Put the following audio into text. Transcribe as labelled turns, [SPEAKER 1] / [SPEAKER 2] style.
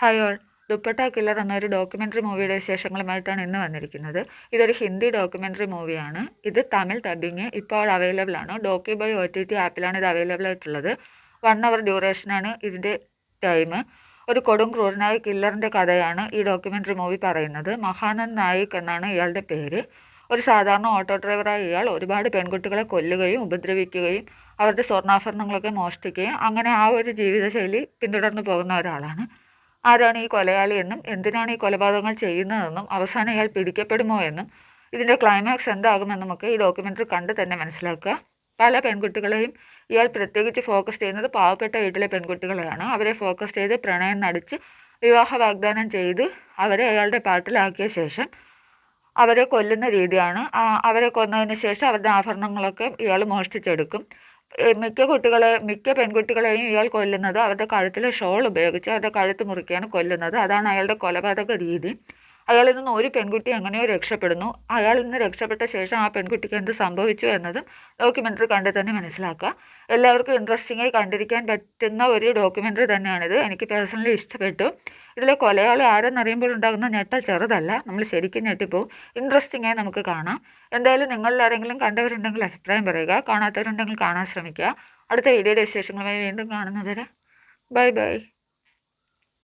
[SPEAKER 1] Hi all. Dupatta killer എന്നൊരു documentary മൂവിയുടെ വിശേഷങ്ങളുമായിട്ടാണ് ഇന്ന് വന്നിരിക്കുന്നത്. ഇതൊരു ഹിന്ദി ഡോക്യുമെൻ്ററി മൂവിയാണ്. ഇത് തമിഴ് ഡബ്ബിങ് ഇപ്പോൾ അവൈലബിൾ ആണ്. ഡോക്യു ബൈ OTT ആപ്പിലാണ് ഇത് അവൈലബിൾ ആയിട്ടുള്ളത്. 1 അവർ ഡ്യൂറേഷനാണ് ഇതിൻ്റെ ടൈം. ഒരു കൊടും ക്രൂരനായ കില്ലറിൻ്റെ കഥയാണ് ഈ ഡോക്യുമെൻ്ററി മൂവി പറയുന്നത്. മഹാനന്ദ് നായിക് എന്നാണ് ഇയാളുടെ പേര്. ഒരു സാധാരണ ഓട്ടോ ഡ്രൈവറായ ഇയാൾ ഒരുപാട് പെൺകുട്ടികളെ കൊല്ലുകയും ഉപദ്രവിക്കുകയും അവരുടെ സ്വർണ്ണാഭരണങ്ങളൊക്കെ മോഷ്ടിക്കുകയും അങ്ങനെ ആ ഒരു ജീവിതശൈലി പിന്തുടർന്നു പോകുന്ന ഒരാളാണ്. ആരാണ് ഈ കൊലയാളി എന്നും എന്തിനാണ് ഈ കൊലപാതകങ്ങൾ ചെയ്യുന്നതെന്നും അവസാനം ഇയാൾ പിടിക്കപ്പെടുമോ എന്നും ഇതിൻ്റെ ക്ലൈമാക്സ് എന്താകുമെന്നുമൊക്കെ ഈ ഡോക്യുമെൻ്ററി കണ്ട് തന്നെ മനസ്സിലാക്കുക. പല പെൺകുട്ടികളെയും ഇയാൾ പ്രത്യേകിച്ച് ഫോക്കസ് ചെയ്യുന്നത് പാവപ്പെട്ട വീട്ടിലെ പെൺകുട്ടികളെയാണ്. അവരെ ഫോക്കസ് ചെയ്ത് പ്രണയം നടിച്ച് വിവാഹ വാഗ്ദാനം ചെയ്ത് അവരെ അയാളുടെ പാട്ടിലാക്കിയ ശേഷം അവരെ കൊല്ലുന്ന രീതിയാണ്. അവരെ കൊന്നതിന് ശേഷം അവരുടെ ആഭരണങ്ങളൊക്കെ ഇയാൾ മോഷ്ടിച്ചെടുക്കും. മിക്ക പെൺകുട്ടികളെയും ഇയാൾ കൊല്ലുന്നത് അവരുടെ കഴുത്തിലെ ഷോൾ ഉപയോഗിച്ച് അവരുടെ കഴുത്ത് മുറിക്കുകയാണ് കൊല്ലുന്നത്. അതാണ് അയാളുടെ കൊലപാതക രീതി. അയാളിൽ നിന്ന് ഒരു പെൺകുട്ടി എങ്ങനെയോ രക്ഷപ്പെടുന്നു. അയാളിൽ നിന്ന് രക്ഷപ്പെട്ട ശേഷം ആ പെൺകുട്ടിക്ക് എന്ത് സംഭവിച്ചു എന്നതും ഡോക്യുമെൻ്ററി കണ്ട് തന്നെ മനസ്സിലാക്കുക. എല്ലാവർക്കും ഇൻട്രസ്റ്റിംഗായി കണ്ടിരിക്കാൻ പറ്റുന്ന ഒരു ഡോക്യുമെൻ്ററി തന്നെയാണിത്. എനിക്ക് പേഴ്സണലി ഇഷ്ടപ്പെട്ടു. ഇതിലെ കൊലയാളി ആരെന്നറിയുമ്പോൾ ഉണ്ടാകുന്ന ഞെട്ടൽ ചെറുതല്ല. നമ്മൾ ശരിക്കും ഞെട്ടിപ്പോവും. ഇൻട്രസ്റ്റിംഗായി നമുക്ക് കാണാം. എന്തായാലും നിങ്ങളിൽ ആരെങ്കിലും കണ്ടവരുണ്ടെങ്കിൽ അഭിപ്രായം പറയുക. കാണാത്തവരുണ്ടെങ്കിൽ കാണാൻ ശ്രമിക്കുക. അടുത്ത വീഡിയോയുടെ വിശേഷങ്ങളുമായി വീണ്ടും കാണുന്നതുവരെ ബൈ ബൈ.